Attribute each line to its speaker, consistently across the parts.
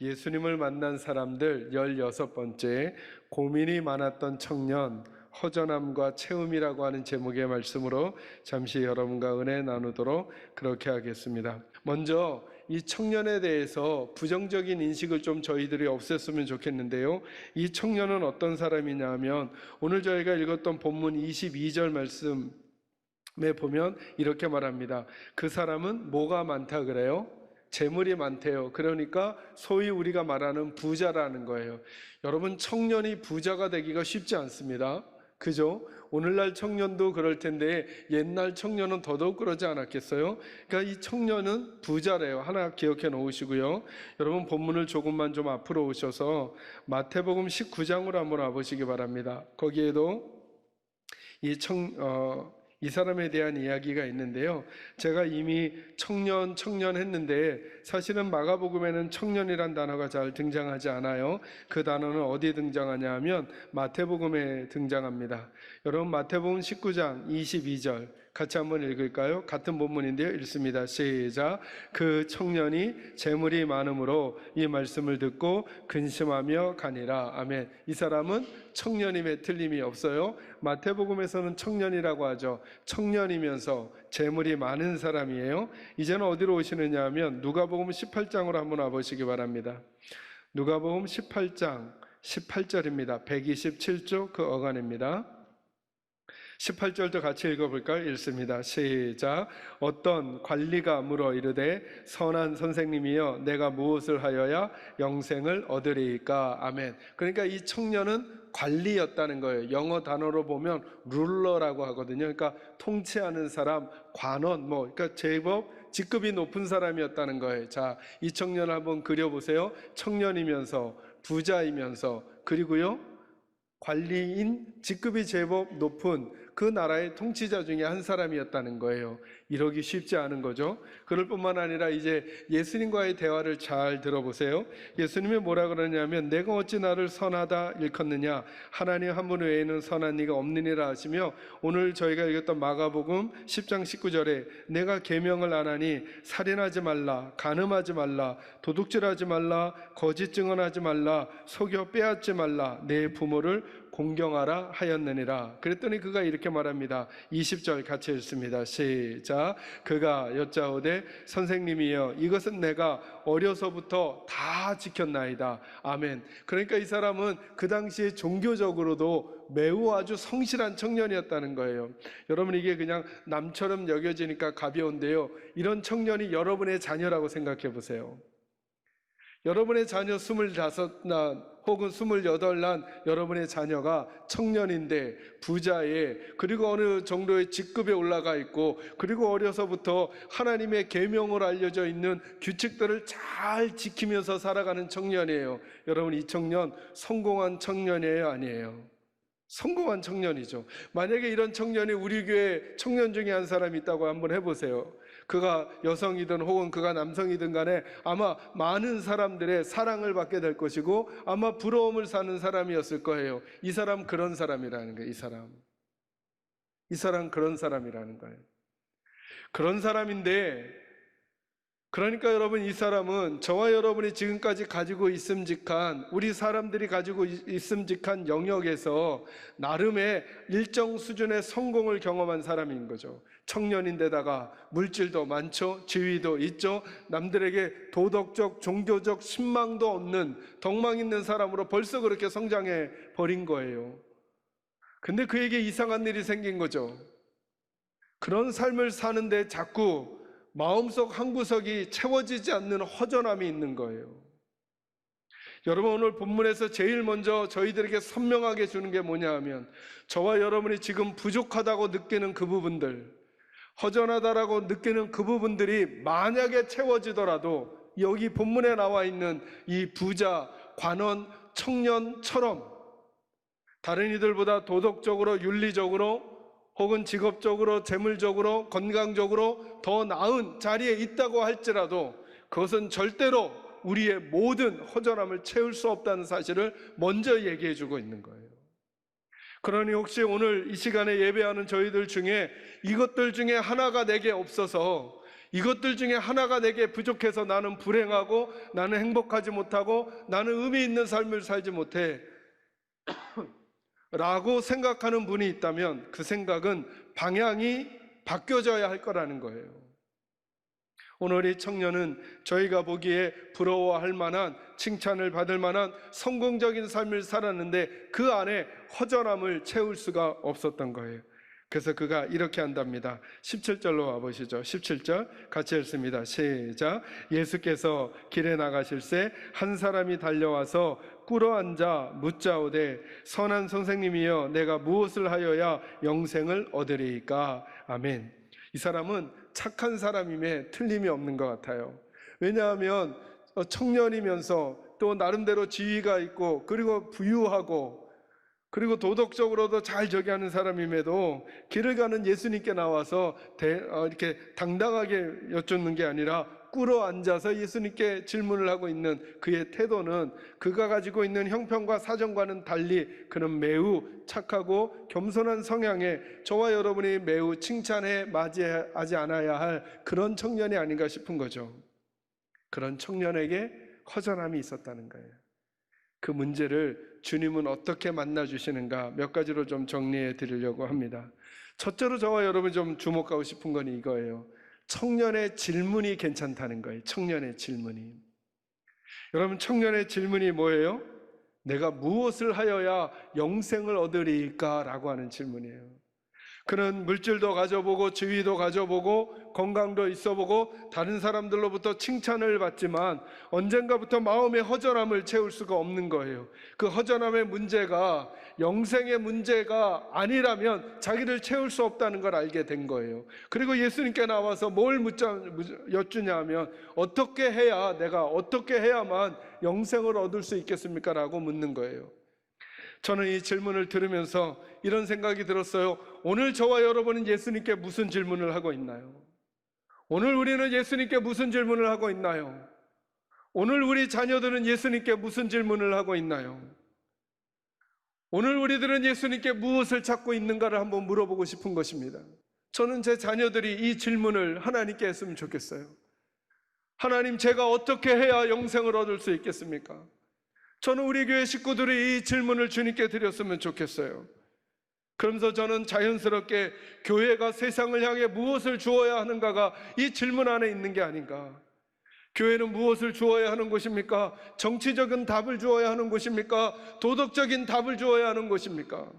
Speaker 1: 예수님을 만난 사람들 16번째, 고민이 많았던 청년, 허전함과 채움이라고 하는 제목의 말씀으로 잠시 여러분과 은혜 나누도록 그렇게 하겠습니다. 먼저 이 청년에 대해서 부정적인 인식을 좀 저희들이 없앴으면 좋겠는데요. 이 청년은 어떤 사람이냐 하면 오늘 저희가 읽었던 본문 22절 말씀에 보면 이렇게 말합니다. 그 사람은 뭐가 많다 그래요? 재물이 많대요. 그러니까 소위 우리가 말하는 부자라는 거예요. 여러분, 청년이 부자가 되기가 쉽지 않습니다. 그죠? 오늘날 청년도 그럴 텐데 옛날 청년은 더더욱 그러지 않았겠어요? 그러니까 이 청년은 부자래요. 하나 기억해 놓으시고요. 여러분, 본문을 조금만 좀 앞으로 오셔서 마태복음 19장으로 한번 와보시기 바랍니다. 거기에도 이 사람에 대한 이야기가 있는데요. 제가 이미 청년 했는데 사실은 마가복음에는 청년이란 단어가 잘 등장하지 않아요. 그 단어는 어디에 등장하냐 하면 마태복음에 등장합니다. 여러분, 마태복음 19장 22절 같이 한번 읽을까요? 같은 본문인데요. 읽습니다. 시작. 그 청년이 재물이 많음으로 이 말씀을 듣고 근심하며 가니라. 아멘. 이 사람은 청년임에 틀림이 없어요. 마태복음에서는 청년이라고 하죠. 청년이면서 재물이 많은 사람이에요. 이제는 어디로 오시느냐 하면 누가복음 18장으로 한번 와보시기 바랍니다. 누가복음 18장 18절입니다. 127쪽 그 어간입니다. 18절도 같이 읽어볼까요? 읽습니다. 시작. 어떤 관리가 물어 이르되 선한 선생님이여 내가 무엇을 하여야 영생을 얻으리이까? 아멘. 그러니까 이 청년은 관리였다는 거예요. 영어 단어로 보면 룰러라고 하거든요. 그러니까 통치하는 사람, 관원, 그러니까 제법 직급이 높은 사람이었다는 거예요. 자, 이 청년을 한번 그려보세요. 청년이면서 부자이면서 그리고요 관리인, 직급이 제법 높은 그 나라의 통치자 중에 한 사람이었다는 거예요. 이러기 쉽지 않은 거죠. 그럴 뿐만 아니라 이제 예수님과의 대화를 잘 들어보세요. 예수님이 뭐라 그러냐면 내가 어찌 나를 선하다 일컫느냐, 하나님 한 분 외에는 선한 이가 없느니라 하시며, 오늘 저희가 읽었던 마가복음 10장 19절에 내가 계명을 안 하니 살인하지 말라, 간음하지 말라, 도둑질하지 말라, 거짓 증언하지 말라, 속여 빼앗지 말라, 내 부모를 공경하라 하였느니라. 그랬더니 그가 이렇게 말합니다. 20절 같이 읽습니다. 시작. 그가 여짜오되 선생님이여 이것은 내가 어려서부터 다 지켰나이다. 아멘. 그러니까 이 사람은 그 당시에 종교적으로도 매우 아주 성실한 청년이었다는 거예요. 여러분, 이게 그냥 남처럼 여겨지니까 가벼운데요, 이런 청년이 여러분의 자녀라고 생각해 보세요. 여러분의 자녀 25난 혹은 28난 여러분의 자녀가 청년인데 부자에, 그리고 어느 정도의 직급에 올라가 있고, 그리고 어려서부터 하나님의 계명으로 알려져 있는 규칙들을 잘 지키면서 살아가는 청년이에요. 여러분, 이 청년 성공한 청년이에요, 아니에요? 성공한 청년이죠. 만약에 이런 청년이 우리 교회 청년 중에 한 사람이 있다고 한번 해보세요. 그가 여성이든 혹은 그가 남성이든 간에 아마 많은 사람들의 사랑을 받게 될 것이고 아마 부러움을 사는 사람이었을 거예요. 이 사람 그런 사람이라는 거예요. 이 사람 그런 사람이라는 거예요. 그런 사람인데, 그러니까 여러분, 이 사람은 저와 여러분이 지금까지 가지고 있음직한, 우리 사람들이 가지고 있음직한 영역에서 나름의 일정 수준의 성공을 경험한 사람인 거죠. 청년인데다가 물질도 많죠, 지위도 있죠, 남들에게 도덕적, 종교적 신망도 없는 덕망 있는 사람으로 벌써 그렇게 성장해 버린 거예요. 근데 그에게 이상한 일이 생긴 거죠. 그런 삶을 사는데 자꾸 마음속 한 구석이 채워지지 않는 허전함이 있는 거예요. 여러분, 오늘 본문에서 제일 먼저 저희들에게 선명하게 주는 게 뭐냐 하면, 저와 여러분이 지금 부족하다고 느끼는 그 부분들, 허전하다라고 느끼는 그 부분들이 만약에 채워지더라도 여기 본문에 나와 있는 이 부자, 관원, 청년처럼 다른 이들보다 도덕적으로, 윤리적으로 혹은 직업적으로, 재물적으로, 건강적으로 더 나은 자리에 있다고 할지라도 그것은 절대로 우리의 모든 허전함을 채울 수 없다는 사실을 먼저 얘기해 주고 있는 거예요. 그러니 혹시 오늘 이 시간에 예배하는 저희들 중에 이것들 중에 하나가 내게 없어서 이것들 중에 하나가 내게 부족해서 나는 불행하고 나는 행복하지 못하고 나는 의미 있는 삶을 살지 못해 라고 생각하는 분이 있다면 그 생각은 방향이 바뀌어져야 할 거라는 거예요. 오늘 이 청년은 저희가 보기에 부러워할 만한, 칭찬을 받을 만한 성공적인 삶을 살았는데 그 안에 허전함을 채울 수가 없었던 거예요. 그래서 그가 이렇게 한답니다. 17절로 와보시죠. 17절 같이 읽습니다. 시작. 예수께서 길에 나가실새 한 사람이 달려와서 꿇어앉아 묻자오되 선한 선생님이여 내가 무엇을 하여야 영생을 얻으리이까? 아멘. 이 사람은 착한 사람임에 틀림이 없는 것 같아요. 왜냐하면 청년이면서 또 나름대로 지위가 있고 그리고 부유하고 그리고 도덕적으로도 잘 저기 하는 사람임에도 길을 가는 예수님께 나와서 이렇게 당당하게 여쭙는 게 아니라 꿇어 앉아서 예수님께 질문을 하고 있는 그의 태도는 그가 가지고 있는 형편과 사정과는 달리 그는 매우 착하고 겸손한 성향에 저와 여러분이 매우 칭찬해 맞이하지 않아야 할 그런 청년이 아닌가 싶은 거죠. 그런 청년에게 허전함이 있었다는 거예요. 그 문제를 주님은 어떻게 만나주시는가 몇 가지로 좀 정리해 드리려고 합니다. 첫째로 저와 여러분이 좀 주목하고 싶은 건 이거예요. 청년의 질문이 괜찮다는 거예요. 청년의 질문이. 여러분, 청년의 질문이 뭐예요? 내가 무엇을 하여야 영생을 얻으리까? 라고 하는 질문이에요. 그는 물질도 가져보고 지위도 가져보고 건강도 있어보고 다른 사람들로부터 칭찬을 받지만 언젠가부터 마음의 허전함을 채울 수가 없는 거예요. 그 허전함의 문제가 영생의 문제가 아니라면 자기를 채울 수 없다는 걸 알게 된 거예요. 그리고 예수님께 나와서 뭘 여쭈냐 하면 내가 어떻게 해야만 영생을 얻을 수 있겠습니까? 라고 묻는 거예요. 저는 이 질문을 들으면서 이런 생각이 들었어요. 오늘 저와 여러분은 예수님께 무슨 질문을 하고 있나요? 오늘 우리는 예수님께 무슨 질문을 하고 있나요? 오늘 우리 자녀들은 예수님께 무슨 질문을 하고 있나요? 오늘 우리들은 예수님께 무엇을 찾고 있는가를 한번 물어보고 싶은 것입니다. 저는 제 자녀들이 이 질문을 하나님께 했으면 좋겠어요. 하나님, 제가 어떻게 해야 영생을 얻을 수 있겠습니까? 저는 우리 교회 식구들이 이 질문을 주님께 드렸으면 좋겠어요. 그러면서 저는 자연스럽게 교회가 세상을 향해 무엇을 주어야 하는가가 이 질문 안에 있는 게 아닌가. 교회는 무엇을 주어야 하는 곳입니까? 정치적인 답을 주어야 하는 곳입니까? 도덕적인 답을 주어야 하는 곳입니까?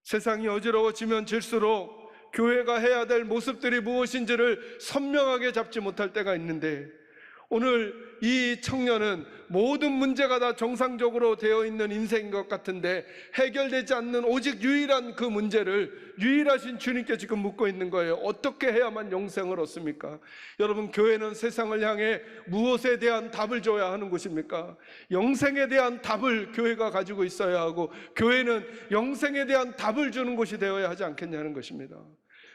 Speaker 1: 세상이 어지러워지면 질수록 교회가 해야 될 모습들이 무엇인지를 선명하게 잡지 못할 때가 있는데 오늘 이 청년은 모든 문제가 다 정상적으로 되어 있는 인생인 것 같은데 해결되지 않는 오직 유일한 그 문제를 유일하신 주님께 지금 묻고 있는 거예요. 어떻게 해야만 영생을 얻습니까? 여러분, 교회는 세상을 향해 무엇에 대한 답을 줘야 하는 곳입니까? 영생에 대한 답을 교회가 가지고 있어야 하고 교회는 영생에 대한 답을 주는 곳이 되어야 하지 않겠냐는 것입니다.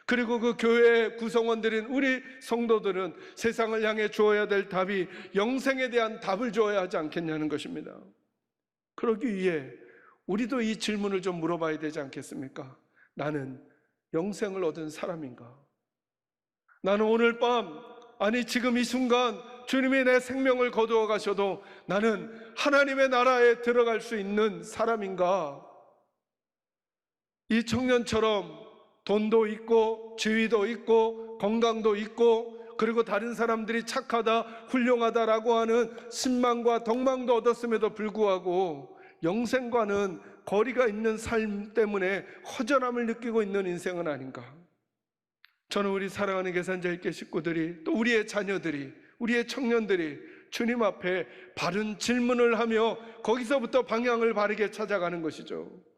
Speaker 1: 그리고 그 교회의 구성원들인 우리 성도들은 세상을 향해 주어야 될 답이 영생에 대한 답을 주어야 하지 않겠냐는 것입니다. 그러기 위해 우리도 이 질문을 좀 물어봐야 되지 않겠습니까? 나는 영생을 얻은 사람인가? 나는 오늘 밤, 아니 지금 이 순간 주님이 내 생명을 거두어 가셔도 나는 하나님의 나라에 들어갈 수 있는 사람인가? 이 청년처럼 돈도 있고 지위도 있고 건강도 있고 그리고 다른 사람들이 착하다 훌륭하다라고 하는 신망과 덕망도 얻었음에도 불구하고 영생과는 거리가 있는 삶 때문에 허전함을 느끼고 있는 인생은 아닌가. 저는 우리 사랑하는 계산자일교 식구들이 또 우리의 자녀들이 우리의 청년들이 주님 앞에 바른 질문을 하며 거기서부터 방향을 바르게 찾아가는 것이죠.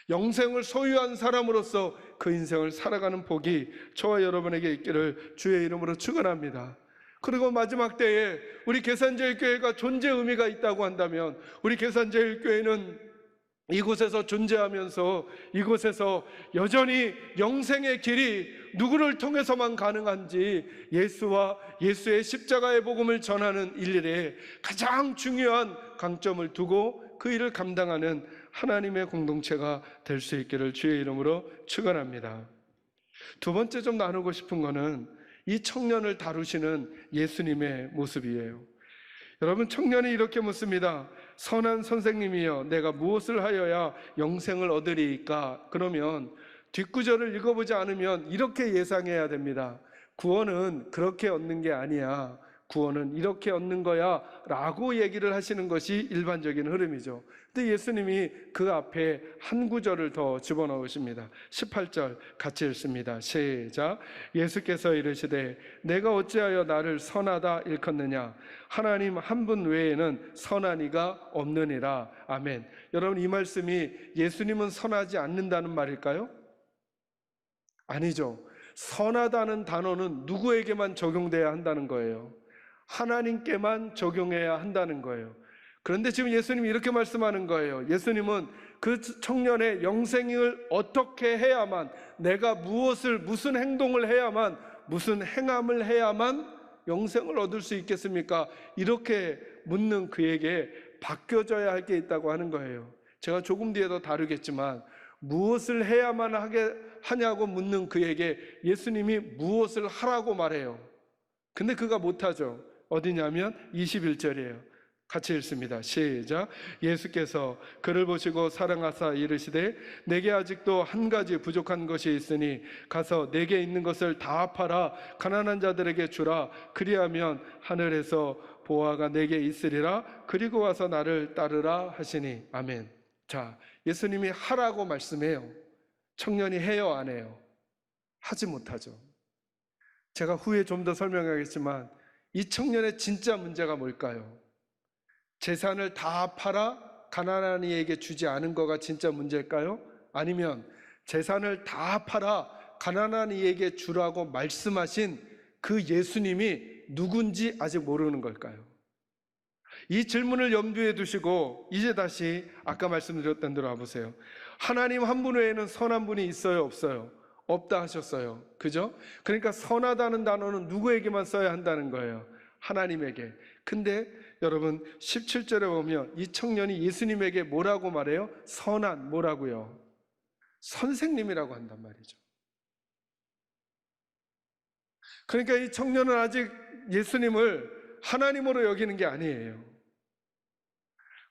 Speaker 1: 영생을 소유한 사람으로서 그 인생을 살아가는 복이 저와 여러분에게 있기를 주의 이름으로 축원합니다. 그리고 마지막 때에 우리 계산제일교회가 존재 의미가 있다고 한다면 우리 계산제일교회는 이곳에서 존재하면서 이곳에서 여전히 영생의 길이 누구를 통해서만 가능한지 예수와 예수의 십자가의 복음을 전하는 일일에 가장 중요한 강점을 두고 그 일을 감당하는 하나님의 공동체가 될 수 있기를 주의 이름으로 축원합니다. 두 번째 좀 나누고 싶은 거는 이 청년을 다루시는 예수님의 모습이에요. 여러분, 청년이 이렇게 묻습니다. 선한 선생님이여, 내가 무엇을 하여야 영생을 얻으리이까? 그러면 뒷구절을 읽어보지 않으면 이렇게 예상해야 됩니다. 구원은 그렇게 얻는 게 아니야, 구원은 이렇게 얻는 거야 라고 얘기를 하시는 것이 일반적인 흐름이죠. 근데 예수님이 그 앞에 한 구절을 더 집어넣으십니다. 18절 같이 읽습니다. 시작. 예수께서 이르시되 내가 어찌하여 나를 선하다 일컫느냐? 하나님 한 분 외에는 선한 이가 없느니라. 아멘. 여러분, 이 말씀이 예수님은 선하지 않는다는 말일까요? 아니죠. 선하다는 단어는 누구에게만 적용돼야 한다는 거예요. 하나님께만 적용해야 한다는 거예요. 그런데 지금 예수님이 이렇게 말씀하는 거예요. 예수님은 그 청년의 영생을 어떻게 해야만, 내가 무슨 행동을 해야만, 무슨 행함을 해야만 영생을 얻을 수 있겠습니까? 이렇게 묻는 그에게 바뀌어져야 할 게 있다고 하는 거예요. 제가 조금 뒤에도 다루겠지만 무엇을 해야만 하냐고 묻는 그에게 예수님이 무엇을 하라고 말해요. 근데 그가 못하죠. 어디냐면 21절이에요. 같이 읽습니다. 시작. 예수께서 그를 보시고 사랑하사 이르시되 내게 아직도 한 가지 부족한 것이 있으니 가서 내게 있는 것을 다 팔아 가난한 자들에게 주라. 그리하면 하늘에서 보화가 내게 있으리라. 그리고 와서 나를 따르라 하시니. 아멘. 자, 예수님이 하라고 말씀해요. 청년이 해요, 안 해요? 하지 못하죠. 제가 후에 좀 더 설명하겠지만 이 청년의 진짜 문제가 뭘까요? 재산을 다 팔아 가난한 이에게 주지 않은 거가 진짜 문제일까요? 아니면 재산을 다 팔아 가난한 이에게 주라고 말씀하신 그 예수님이 누군지 아직 모르는 걸까요? 이 질문을 염두에 두시고 이제 다시 아까 말씀드렸던 대로 와보세요. 하나님 한 분 외에는 선한 분이 있어요, 없어요? 없다 하셨어요. 그죠? 그러니까 선하다는 단어는 누구에게만 써야 한다는 거예요? 하나님에게. 근데 여러분 17절에 보면 이 청년이 예수님에게 뭐라고 말해요? 선한 뭐라고요? 선생님이라고 한단 말이죠. 그러니까 이 청년은 아직 예수님을 하나님으로 여기는 게 아니에요.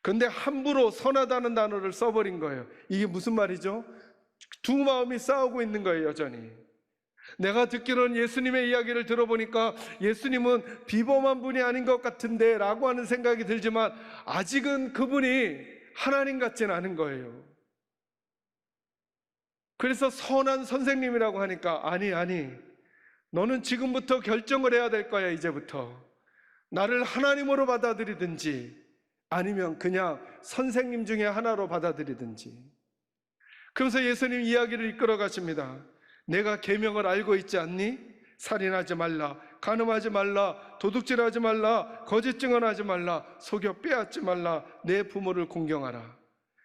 Speaker 1: 그런데 함부로 선하다는 단어를 써버린 거예요. 이게 무슨 말이죠? 두 마음이 싸우고 있는 거예요, 여전히. 내가 듣기로는 예수님의 이야기를 들어보니까 예수님은 비범한 분이 아닌 것 같은데 라고 하는 생각이 들지만 아직은 그분이 하나님 같진 않은 거예요. 그래서 선한 선생님이라고 하니까 아니 너는 지금부터 결정을 해야 될 거야. 이제부터 나를 하나님으로 받아들이든지 아니면 그냥 선생님 중에 하나로 받아들이든지. 그러면서 예수님 이야기를 이끌어 가십니다. 내가 계명을 알고 있지 않니? 살인하지 말라, 간음하지 말라, 도둑질하지 말라, 거짓 증언하지 말라, 속여 빼앗지 말라, 내 부모를 공경하라.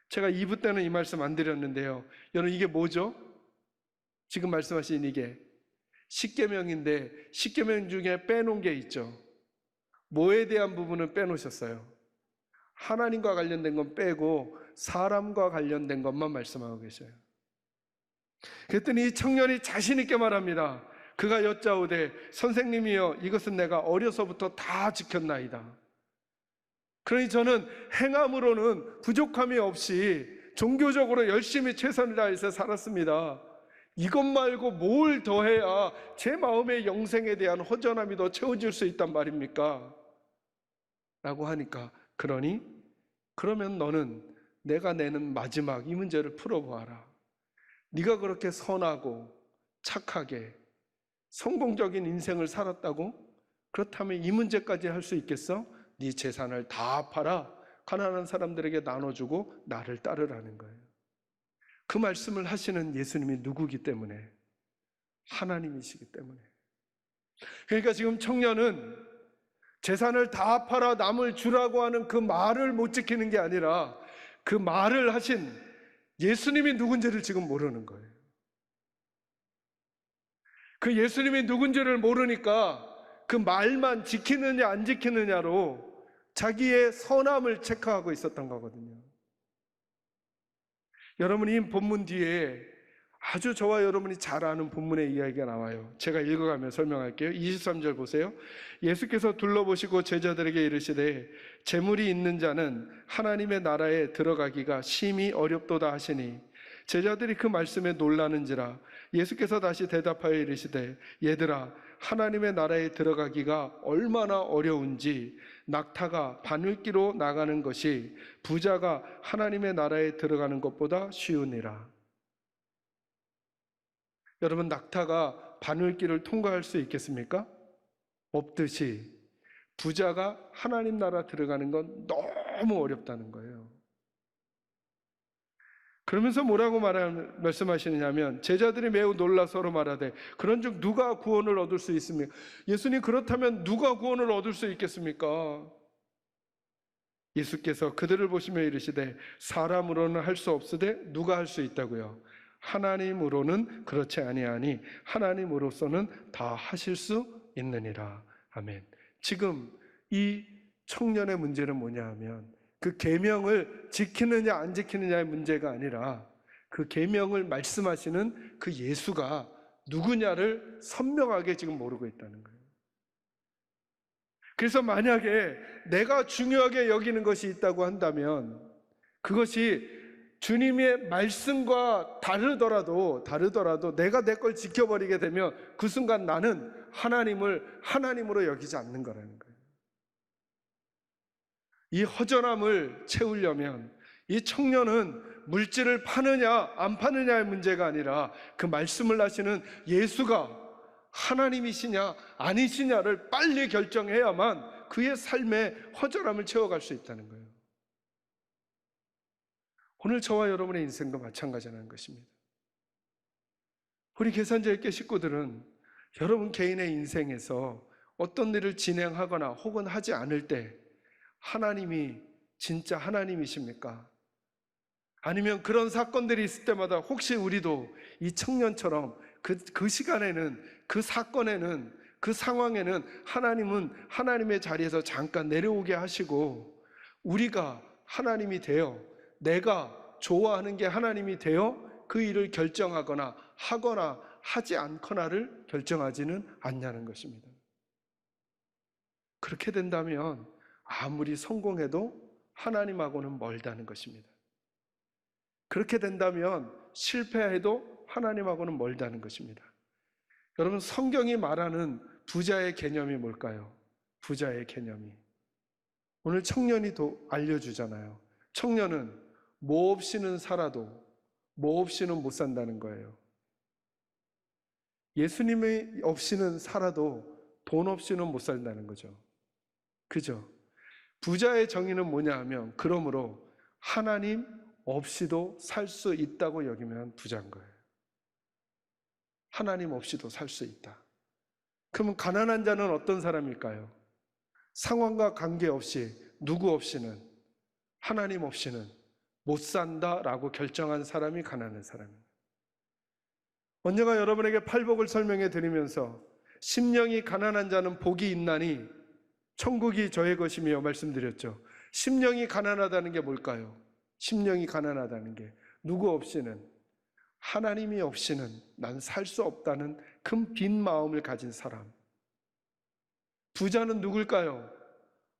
Speaker 1: 제가 2부 때는 이 말씀 안 드렸는데요. 여러분 이게 뭐죠? 지금 말씀하신 이게 10계명인데 10계명 중에 빼놓은 게 있죠. 뭐에 대한 부분은 빼놓으셨어요? 하나님과 관련된 건 빼고 사람과 관련된 것만 말씀하고 계셔요. 그랬더니 이 청년이 자신 있게 말합니다. 그가 여짜오되 선생님이여 이것은 내가 어려서부터 다 지켰나이다. 그러니 저는 행함으로는 부족함이 없이 종교적으로 열심히 최선을 다해서 살았습니다. 이것 말고 뭘 더해야 제 마음의 영생에 대한 허전함이 더 채워질 수 있단 말입니까? 라고 하니까 그러면 너는 내가 내는 마지막 이 문제를 풀어보아라. 네가 그렇게 선하고 착하게 성공적인 인생을 살았다고? 그렇다면 이 문제까지 할 수 있겠어? 네 재산을 다 팔아 가난한 사람들에게 나눠주고 나를 따르라는 거예요. 그 말씀을 하시는 예수님이 누구기 때문에? 하나님이시기 때문에. 그러니까 지금 청년은 재산을 다 팔아 남을 주라고 하는 그 말을 못 지키는 게 아니라 그 말을 하신 예수님이 누군지를 지금 모르는 거예요. 그 예수님이 누군지를 모르니까 그 말만 지키느냐 안 지키느냐로 자기의 선함을 체크하고 있었던 거거든요. 여러분 이 본문 뒤에 아주 저와 여러분이 잘 아는 본문의 이야기가 나와요. 제가 읽어가며 설명할게요. 23절 보세요. 예수께서 둘러보시고 제자들에게 이르시되 재물이 있는 자는 하나님의 나라에 들어가기가 심히 어렵도다 하시니 제자들이 그 말씀에 놀라는지라. 예수께서 다시 대답하여 이르시되 얘들아, 하나님의 나라에 들어가기가 얼마나 어려운지 낙타가 바늘기로 나가는 것이 부자가 하나님의 나라에 들어가는 것보다 쉬우니라. 여러분, 낙타가 바늘길을 통과할 수 있겠습니까? 없듯이 부자가 하나님 나라 들어가는 건 너무 어렵다는 거예요. 그러면서 뭐라고 말씀하시느냐면 제자들이 매우 놀라 서로 말하되 그런즉 누가 구원을 얻을 수 있습니까? 예수님, 그렇다면 누가 구원을 얻을 수 있겠습니까? 예수께서 그들을 보시며 이르시되 사람으로는 할 수 없으되 누가 할 수 있다고요? 하나님으로는 그렇지 아니하니 하나님으로서는 다 하실 수 있느니라. 아멘. 지금 이 청년의 문제는 뭐냐 하면 그 계명을 지키느냐 안 지키느냐의 문제가 아니라 그 계명을 말씀하시는 그 예수가 누구냐를 선명하게 지금 모르고 있다는 거예요. 그래서 만약에 내가 중요하게 여기는 것이 있다고 한다면 그것이 주님의 말씀과 다르더라도 내가 내 걸 지켜버리게 되면 그 순간 나는 하나님을 하나님으로 여기지 않는 거라는 거예요. 이 허전함을 채우려면 이 청년은 물질을 파느냐 안 파느냐의 문제가 아니라 그 말씀을 하시는 예수가 하나님이시냐 아니시냐를 빨리 결정해야만 그의 삶의 허전함을 채워갈 수 있다는 거예요. 오늘 저와 여러분의 인생도 마찬가지라는 것입니다. 우리 계산자의 식구들은 여러분 개인의 인생에서 어떤 일을 진행하거나 혹은 하지 않을 때 하나님이 진짜 하나님이십니까? 아니면 그런 사건들이 있을 때마다 혹시 우리도 이 청년처럼 그 시간에는, 그 사건에는, 그 상황에는 하나님은 하나님의 자리에서 잠깐 내려오게 하시고 우리가 하나님이 되어 내가 좋아하는 게 하나님이 되어 그 일을 결정하거나 하거나 하지 않거나를 결정하지는 않냐는 것입니다. 그렇게 된다면 아무리 성공해도 하나님하고는 멀다는 것입니다. 그렇게 된다면 실패해도 하나님하고는 멀다는 것입니다. 여러분, 성경이 말하는 부자의 개념이 뭘까요? 부자의 개념이 오늘 청년이 알려주잖아요. 청년은 뭐 없이는 살아도 뭐 없이는 못 산다는 거예요. 예수님이 없이는 살아도 돈 없이는 못 산다는 거죠. 그죠? 부자의 정의는 뭐냐 하면 그러므로 하나님 없이도 살 수 있다고 여기면 부자인 거예요. 하나님 없이도 살 수 있다. 그러면 가난한 자는 어떤 사람일까요? 상황과 관계없이 누구 없이는 하나님 없이는 못 산다라고 결정한 사람이 가난한 사람입니다. 언제가 여러분에게 팔복을 설명해 드리면서 심령이 가난한 자는 복이 있나니 천국이 저의 것이며 말씀드렸죠. 심령이 가난하다는 게 뭘까요? 심령이 가난하다는 게 누구 없이는 하나님이 없이는 난 살 수 없다는 큰 빈 마음을 가진 사람. 부자는 누굴까요?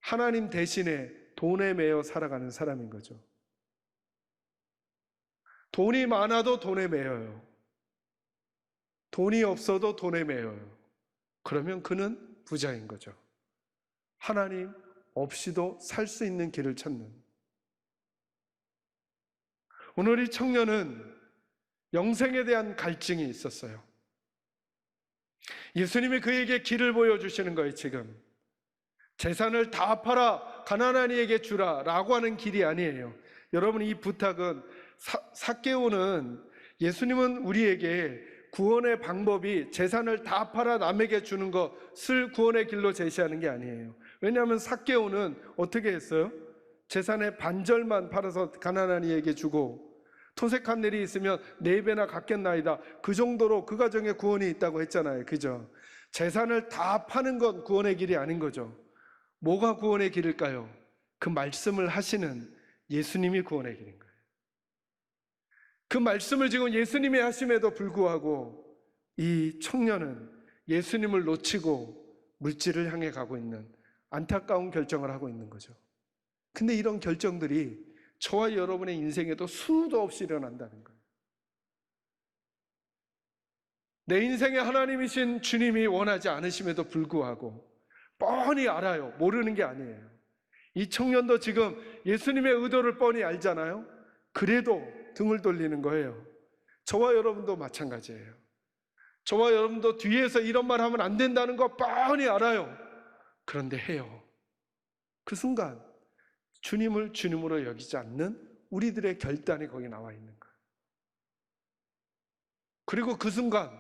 Speaker 1: 하나님 대신에 돈에 매여 살아가는 사람인 거죠. 돈이 많아도 돈에 매여요. 돈이 없어도 돈에 매여요. 그러면 그는 부자인 거죠. 하나님 없이도 살 수 있는 길을 찾는. 오늘 이 청년은 영생에 대한 갈증이 있었어요. 예수님이 그에게 길을 보여주시는 거예요. 지금 재산을 다 팔아 가난한 이에게 주라 라고 하는 길이 아니에요. 여러분, 이 부탁은 삭개오는 예수님은 우리에게 구원의 방법이 재산을 다 팔아 남에게 주는 것을 구원의 길로 제시하는 게 아니에요. 왜냐하면 삭개오는 어떻게 했어요? 재산의 반절만 팔아서 가난한 이에게 주고 토색한 일이 있으면 4배나 갚겠나이다. 그 정도로 그 가정에 구원이 있다고 했잖아요. 그죠? 재산을 다 파는 건 구원의 길이 아닌 거죠. 뭐가 구원의 길일까요? 그 말씀을 하시는 예수님이 구원의 길인 거예요. 그 말씀을 지금 예수님이 하심에도 불구하고 이 청년은 예수님을 놓치고 물질을 향해 가고 있는 안타까운 결정을 하고 있는 거죠. 근데 이런 결정들이 저와 여러분의 인생에도 수도 없이 일어난다는 거예요. 내 인생에 하나님이신 주님이 원하지 않으심에도 불구하고 뻔히 알아요. 모르는 게 아니에요. 이 청년도 지금 예수님의 의도를 뻔히 알잖아요. 그래도 등을 돌리는 거예요. 저와 여러분도 마찬가지예요. 저와 여러분도 뒤에서 이런 말 하면 안 된다는 거 뻔히 알아요. 그런데 해요. 그 순간 주님을 주님으로 여기지 않는 우리들의 결단이 거기 나와 있는 거예요. 그리고 그 순간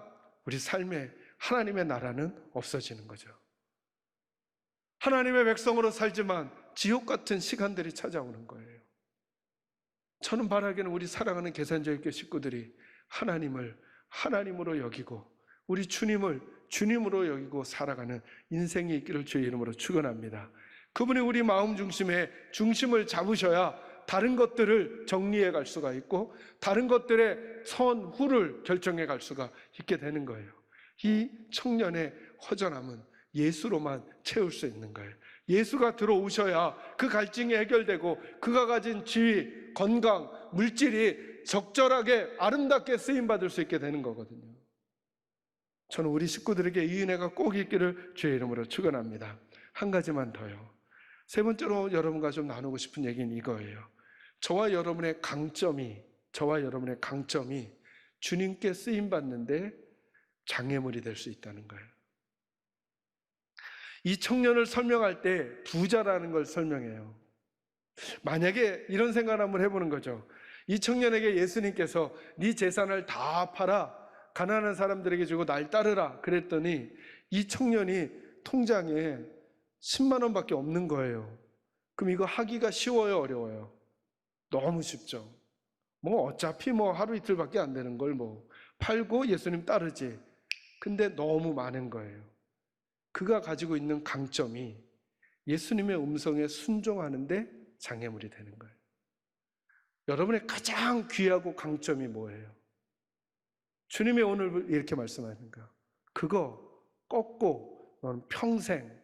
Speaker 1: 우리 삶에 하나님의 나라는 없어지는 거죠. 하나님의 백성으로 살지만 지옥 같은 시간들이 찾아오는 거예요. 저는 바라기는 우리 사랑하는 계산자유교 식구들이 하나님을 하나님으로 여기고 우리 주님을 주님으로 여기고 살아가는 인생이 있기를 주의 이름으로 축원합니다. 그분이 우리 마음 중심에 중심을 잡으셔야 다른 것들을 정리해 갈 수가 있고 다른 것들의 선후를 결정해 갈 수가 있게 되는 거예요. 이 청년의 허전함은 예수로만 채울 수 있는 거예요. 예수가 들어오셔야 그 갈증이 해결되고 그가 가진 지위, 건강, 물질이 적절하게 아름답게 쓰임받을 수 있게 되는 거거든요. 저는 우리 식구들에게 이 은혜가 꼭 있기를 주의 이름으로 축원합니다. 한 가지만 더요. 세 번째로 여러분과 좀 나누고 싶은 얘기는 이거예요. 저와 여러분의 강점이 주님께 쓰임받는데 장애물이 될 수 있다는 거예요. 이 청년을 설명할 때 부자라는 걸 설명해요. 만약에 이런 생각을 한번 해보는 거죠. 이 청년에게 예수님께서 네 재산을 다 팔아 가난한 사람들에게 주고 날 따르라 그랬더니 이 청년이 통장에 10만 원밖에 없는 거예요. 그럼 이거 하기가 쉬워요, 어려워요? 너무 쉽죠. 어차피 하루 이틀밖에 안 되는 걸 팔고 예수님 따르지. 근데 너무 많은 거예요. 그가 가지고 있는 강점이 예수님의 음성에 순종하는데 장애물이 되는 거예요. 여러분의 가장 귀하고 강점이 뭐예요? 주님이 오늘 이렇게 말씀하시는가? 그거 꺾고 너는 평생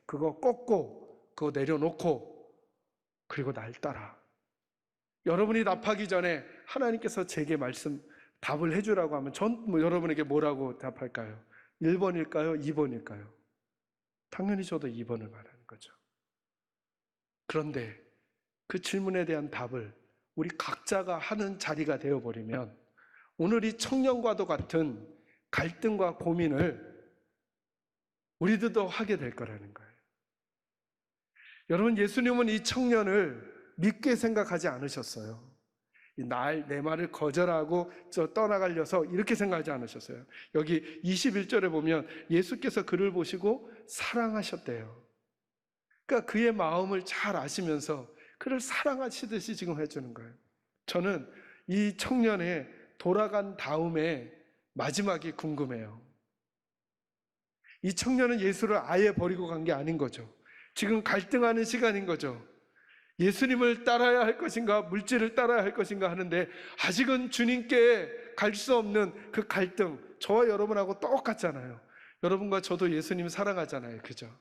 Speaker 1: 그거 꺾고 그거 내려놓고 그리고 날 따라. 여러분이 답하기 전에 하나님께서 제게 답을 해주라고 하면 전 여러분에게 뭐라고 답할까요? 1번일까요? 2번일까요? 당연히 저도 2번을 말하는 거죠. 그런데 그 질문에 대한 답을 우리 각자가 하는 자리가 되어버리면 오늘 이 청년과도 같은 갈등과 고민을 우리들도 하게 될 거라는 거예요. 여러분, 예수님은 이 청년을 믿게 생각하지 않으셨어요. 내 말을 거절하고 떠나가려서 이렇게 생각하지 않으셨어요. 여기 21절에 보면 예수께서 그를 보시고 사랑하셨대요. 그러니까 그의 마음을 잘 아시면서 그를 사랑하시듯이 지금 해주는 거예요. 저는 이 청년의 돌아간 다음에 마지막이 궁금해요. 이 청년은 예수를 아예 버리고 간 게 아닌 거죠. 지금 갈등하는 시간인 거죠. 예수님을 따라야 할 것인가 물질을 따라야 할 것인가 하는데 아직은 주님께 갈 수 없는 그 갈등, 저와 여러분하고 똑같잖아요. 여러분과 저도 예수님 사랑하잖아요. 그죠?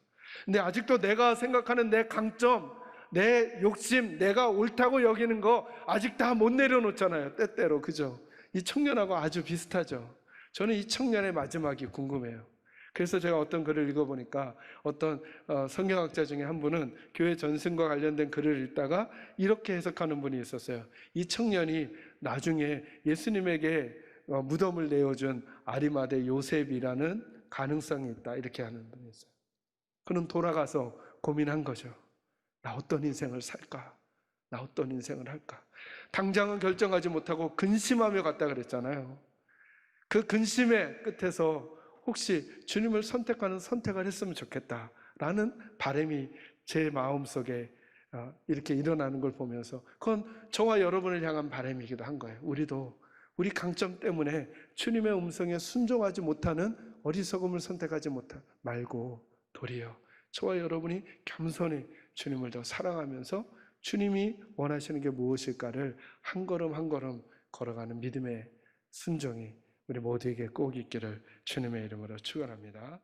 Speaker 1: 근데 아직도 내가 생각하는 내 강점, 내 욕심, 내가 옳다고 여기는 거 아직 다 못 내려놓잖아요. 때때로. 그죠? 이 청년하고 아주 비슷하죠. 저는 이 청년의 마지막이 궁금해요. 그래서 제가 어떤 글을 읽어보니까 어떤 성경학자 중에 한 분은 교회 전승과 관련된 글을 읽다가 이렇게 해석하는 분이 있었어요. 이 청년이 나중에 예수님에게 무덤을 내어준 아리마대 요셉이라는 가능성이 있다, 이렇게 하는 분이 있어요. 그는 돌아가서 고민한 거죠. 나 어떤 인생을 살까? 나 어떤 인생을 할까? 당장은 결정하지 못하고 근심하며 갔다 그랬잖아요. 그 근심의 끝에서 혹시 주님을 선택하는 선택을 했으면 좋겠다라는 바람이 제 마음속에 이렇게 일어나는 걸 보면서 그건 저와 여러분을 향한 바람이기도 한 거예요. 우리도 우리 강점 때문에 주님의 음성에 순종하지 못하는 어리석음을 선택하지 말고 도리어 저와 여러분이 겸손히 주님을 더 사랑하면서 주님이 원하시는 게 무엇일까를 한 걸음 한 걸음 걸어가는 믿음의 순종이 우리 모두에게 꼭 있기를 주님의 이름으로 축원합니다.